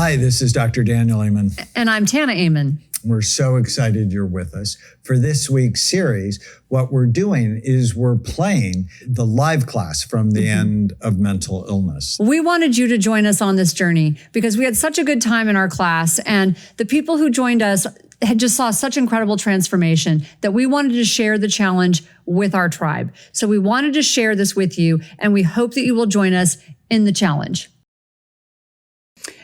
Hi, this is Dr. Daniel Amen. And I'm Tana Amen. We're so excited you're with us. For this week's series, what we're doing is we're playing the live class from the end of mental illness. We wanted you to join us on this journey because we had such a good time in our class, and the people who joined us had just saw such incredible transformation that we wanted to share the challenge with our tribe. So we wanted to share this with you, and we hope that you will join us in the challenge.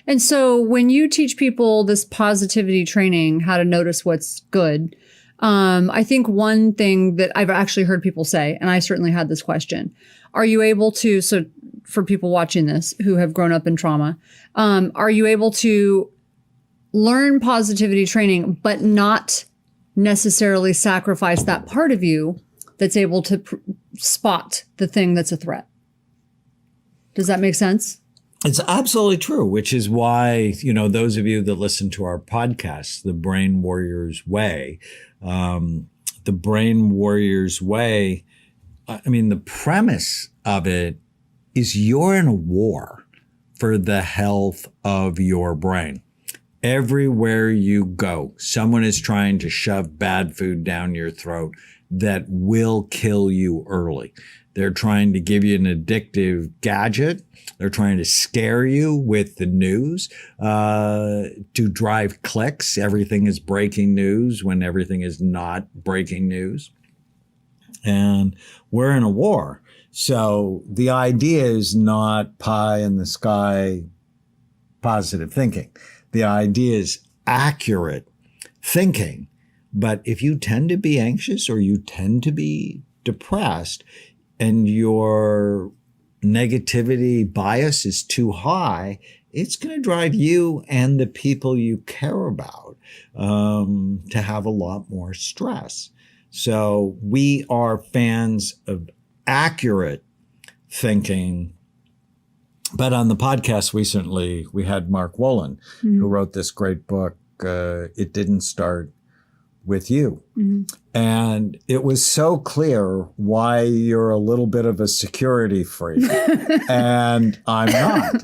And so when you teach people this positivity training, how to notice what's good, I think one thing that I've actually heard people say, and I certainly had this question, are you able to, so for people watching this who have grown up in trauma, are you able to learn positivity training, but not necessarily sacrifice that part of you that's able to spot the thing that's a threat? Does that make sense? It's absolutely true, which is why, those of you that listen to our podcast, The Brain Warrior's Way, The Brain Warrior's Way, the premise of it is you're in a war for the health of your brain. Everywhere you go, someone is trying to shove bad food down your throat that will kill you early. They're trying to give you an addictive gadget. They're trying to scare you with the news to drive clicks. Everything is breaking news when everything is not breaking news. And we're in a war. So the idea is not pie in the sky positive thinking. The idea is accurate thinking. But if you tend to be anxious or you tend to be depressed, and your negativity bias is too high, it's going to drive you and the people you care about to have a lot more stress. So we are fans of accurate thinking. But on the podcast recently, we had Mark Wolin, who wrote this great book, It Didn't Start With You. And it was so clear why you're a little bit of a security freak. And I'm not,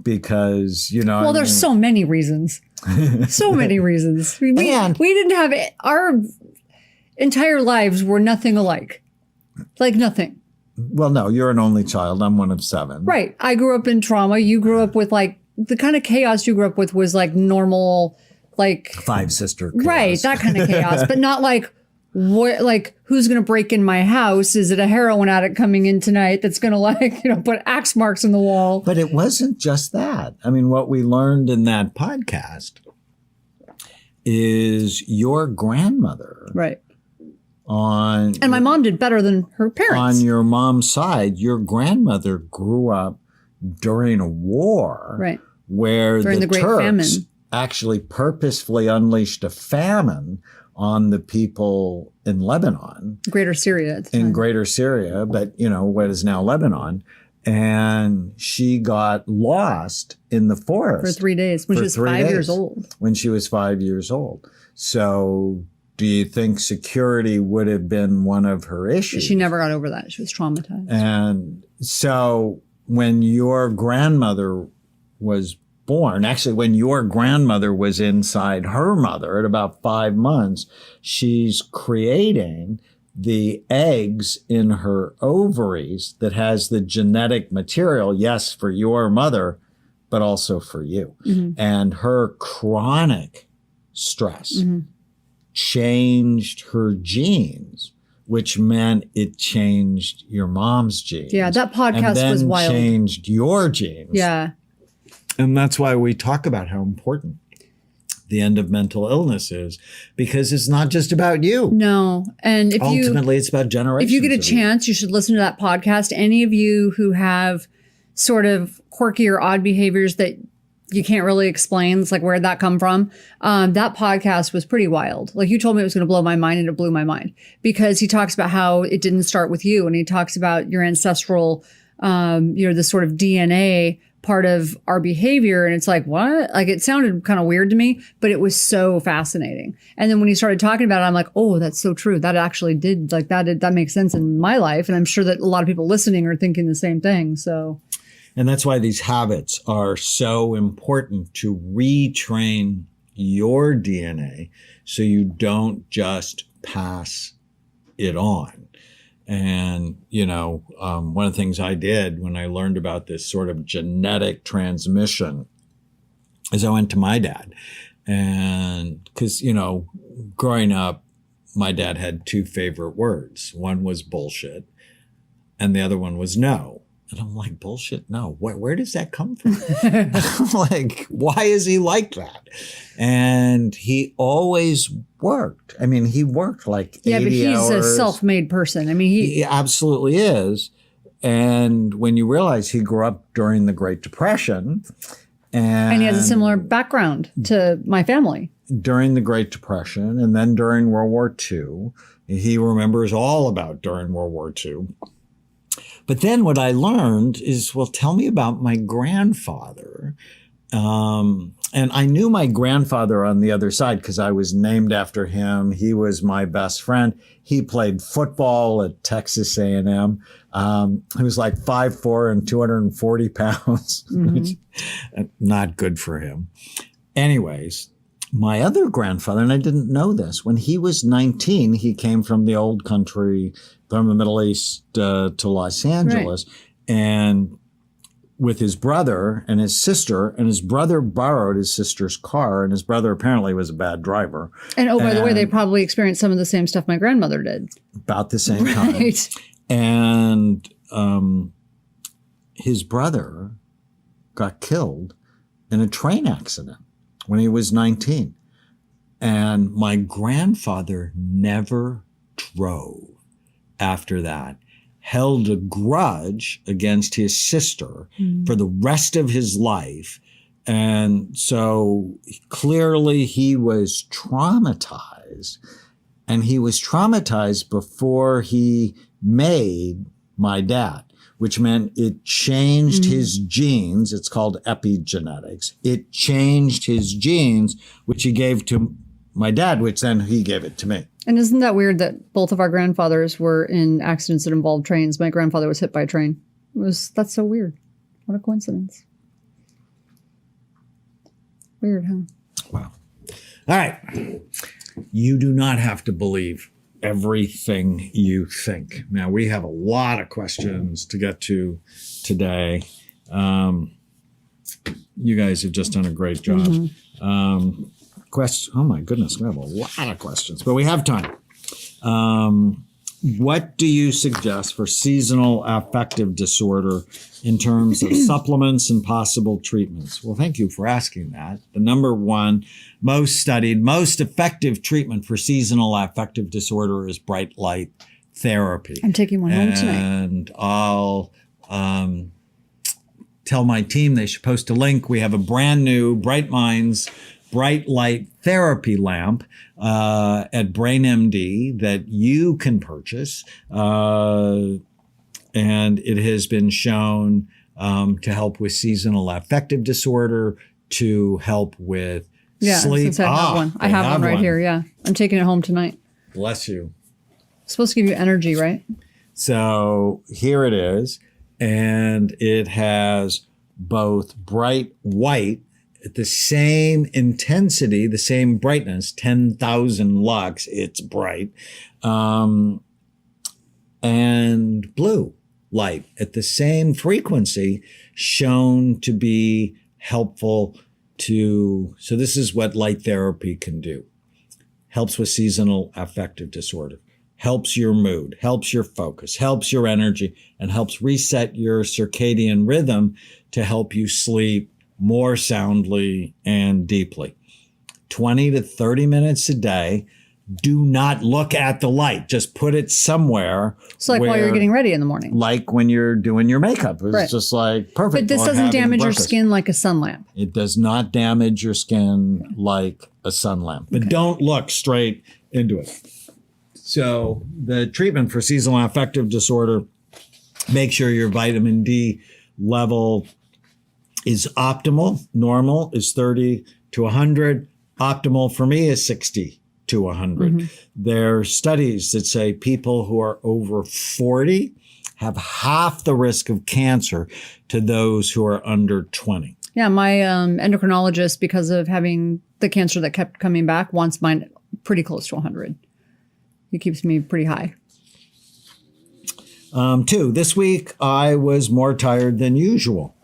because, Well, there's so many reasons. So many reasons. We didn't have it. Our entire lives were nothing alike. Like nothing. Well, no, you're an only child. I'm one of 7. Right. I grew up in trauma. You grew up with the kind of chaos you grew up with was normal, 5 sister chaos. Right, that kind of chaos, but not who's going to break in my house? Is it a heroin addict coming in tonight that's going to put axe marks in the wall? But it wasn't just that. What we learned in that podcast is your grandmother. Right. And my mom did better than her parents. On your mom's side, your grandmother grew up during a war. Right. Where during the Great Turks Famine actually purposefully unleashed a famine on the people in Lebanon. Greater Syria. In Greater Syria, but what is now Lebanon. And she got lost in the forest. For 3 days, when she was 5 years old. When she was 5 years old. So do you think security would have been one of her issues? She never got over that. She was traumatized. And so when your grandmother was born, actually when your grandmother was inside her mother at about 5 months, she's creating the eggs in her ovaries that has the genetic material, yes, for your mother, but also for you. And her chronic stress changed her genes, which meant it changed your mom's genes. Yeah, that podcast was wild. Changed your genes. Yeah. And that's why we talk about how important the end of mental illness is, because it's not just about you. No. And ultimately it's about generations. If you get a chance, you should listen to that podcast. Any of you who have sort of quirky or odd behaviors that you can't really explain, it's where'd that come from? That podcast was pretty wild. You told me it was going to blow my mind, and it blew my mind, because he talks about how it didn't start with you. And he talks about your ancestral, this sort of DNA part of our behavior. And it's what? It sounded kind of weird to me, but it was so fascinating. And then when he started talking about it, I'm like, oh, that's so true. That actually did that makes sense in my life. And I'm sure that a lot of people listening are thinking the same thing. So And that's why these habits are so important to retrain your DNA so you don't just pass it on. And, one of the things I did when I learned about this sort of genetic transmission is I went to my dad. And because, growing up, my dad had two favorite words. One was bullshit and the other one was no. And I'm like, bullshit? No. Where does that come from? I'm like, why is he like that? And he always worked. I mean, he worked like 80 hours. Yeah, but he's a self-made person. I mean, he absolutely is. And when you realize he grew up during the Great Depression. And he has a similar background to my family. During the Great Depression and then during World War II. He remembers all about during World War II. But then what I learned is, well, tell me about my grandfather. And I knew my grandfather on the other side because I was named after him. He was my best friend. He played football at Texas A&M. He was like 5'4" and 240 pounds, which not good for him. Anyways, my other grandfather, and I didn't know this, when he was 19, he came from the old country, from the Middle East to Los Angeles, and with his brother and his sister, and his brother borrowed his sister's car, and his brother apparently was a bad driver. And by the way, they probably experienced some of the same stuff my grandmother did. About the same time. Right. And his brother got killed in a train accident when he was 19. And my grandfather never drove after that, held a grudge against his sister for the rest of his life. And so clearly he was traumatized. And he was traumatized before he made my dad, which meant it changed his genes. It's called epigenetics. It changed his genes, which he gave to my dad, which then he gave it to me. And isn't that weird that both of our grandfathers were in accidents that involved trains? My grandfather was hit by a train. That's so weird. What a coincidence. Weird, huh? Wow. All right. You do not have to believe everything you think. Now, we have a lot of questions to get to today. You guys have just done a great job. Oh my goodness, we have a lot of questions, but we have time. What do you suggest for seasonal affective disorder in terms of supplements and possible treatments? Well, thank you for asking that. The number one most studied, most effective treatment for seasonal affective disorder is bright light therapy. I'm taking one home tonight. And I'll tell my team they should post a link. We have a brand new Bright Minds bright light therapy lamp at BrainMD that you can purchase. And it has been shown to help with seasonal affective disorder, to help with sleep. Since I have one. I have one right here, yeah. I'm taking it home tonight. Bless you. It's supposed to give you energy, right? So here it is. And it has both bright white at the same intensity, the same brightness, 10,000 lux, it's bright, and blue light at the same frequency, shown to be helpful to, so this is what light therapy can do. Helps with seasonal affective disorder, helps your mood, helps your focus, helps your energy, and helps reset your circadian rhythm to help you sleep more soundly and deeply. 20 to 30 minutes a day. Do not look at the light. Just put it somewhere. It's like while you're getting ready in the morning. Like when you're doing your makeup. It's just like perfect. But this doesn't damage your skin like a sun lamp. It does not damage your skin like a sun lamp. But don't look straight into it. So the treatment for seasonal affective disorder, make sure your vitamin D level is optimal. Normal is 30 to 100. Optimal for me is 60 to 100. There are studies that say people who are over 40 have half the risk of cancer to those who are under 20. Yeah, my endocrinologist, because of having the cancer that kept coming back, wants mine pretty close to 100. He keeps me pretty high. 2, this week I was more tired than usual.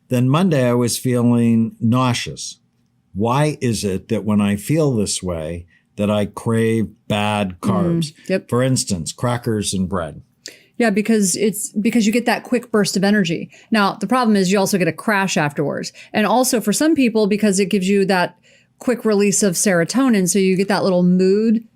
Then Monday I was feeling nauseous. Why is it that when I feel this way that I crave bad carbs? Yep. For instance, crackers and bread. Yeah, because you get that quick burst of energy. Now, the problem is you also get a crash afterwards. And also for some people, because it gives you that quick release of serotonin, so you get that little mood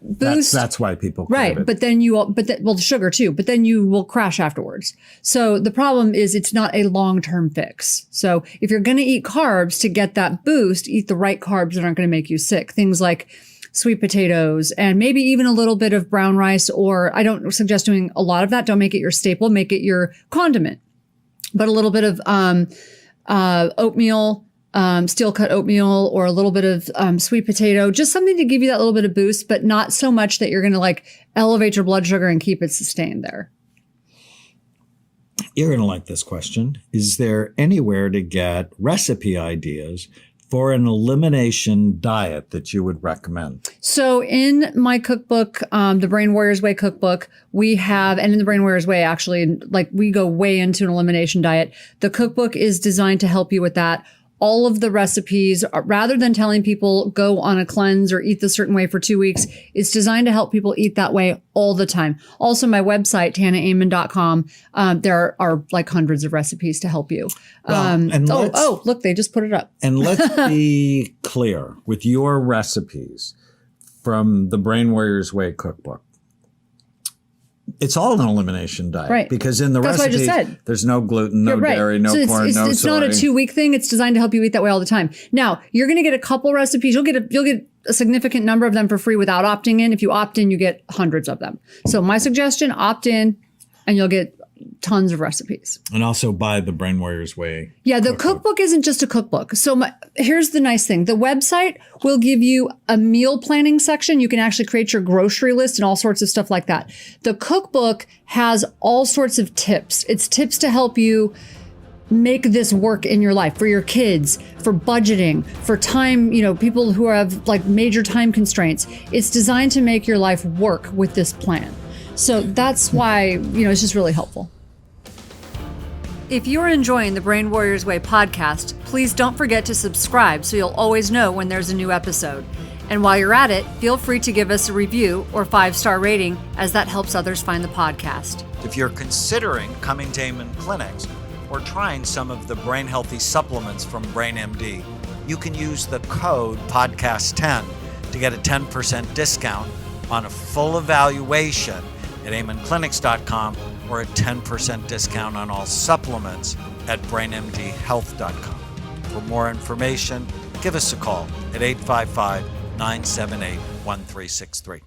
boost. That's why people crave right, it. but then well, sugar too, but then you will crash afterwards. So the problem is it's not a long-term fix. So if you're going to eat carbs to get that boost, eat the right carbs that aren't going to make you sick. Things like sweet potatoes and maybe even a little bit of brown rice, or I don't suggest doing a lot of that. Don't make it your staple, make it your condiment. But a little bit of oatmeal, steel cut oatmeal, or a little bit of sweet potato, just something to give you that little bit of boost, but not so much that you're going to like elevate your blood sugar and keep it sustained there. You're going to like this question. Is there anywhere to get recipe ideas for an elimination diet that you would recommend? So in my cookbook, the Brain Warriors Way cookbook, we have, and in the Brain Warriors Way, actually, like we go way into an elimination diet. The cookbook is designed to help you with that. All of the recipes, rather than telling people go on a cleanse or eat the certain way for 2 weeks, it's designed to help people eat that way all the time. Also, my website, tanaamen.com, there are like hundreds of recipes to help you. Look, they just put it up. And let's be clear with your recipes from the Brain Warriors Way cookbook. It's all an elimination diet, right? Because in the That's recipes, what I just said. There's no gluten, no dairy, no corn, no soy. It's not a 2-week thing. It's designed to help you eat that way all the time. Now, you're going to get a couple recipes. You'll get a significant number of them for free without opting in. If you opt in, you get hundreds of them. So my suggestion, opt in, and you'll get tons of recipes. And also buy the Brain Warriors Way. Yeah, the cookbook isn't just a cookbook. So here's the nice thing. The website will give you a meal planning section. You can actually create your grocery list and all sorts of stuff like that. The cookbook has all sorts of tips. It's tips to help you make this work in your life, for your kids, for budgeting, for time, people who have like major time constraints. It's designed to make your life work with this plan. So that's why, it's just really helpful. If you're enjoying the Brain Warriors Way podcast, please don't forget to subscribe so you'll always know when there's a new episode. And while you're at it, feel free to give us a review or 5-star rating, as that helps others find the podcast. If you're considering coming to Amen Clinics or trying some of the brain healthy supplements from BrainMD, you can use the code podcast10 to get a 10% discount on a full evaluation at amenclinics.com, or a 10% discount on all supplements at brainmdhealth.com. For more information, give us a call at 855-978-1363.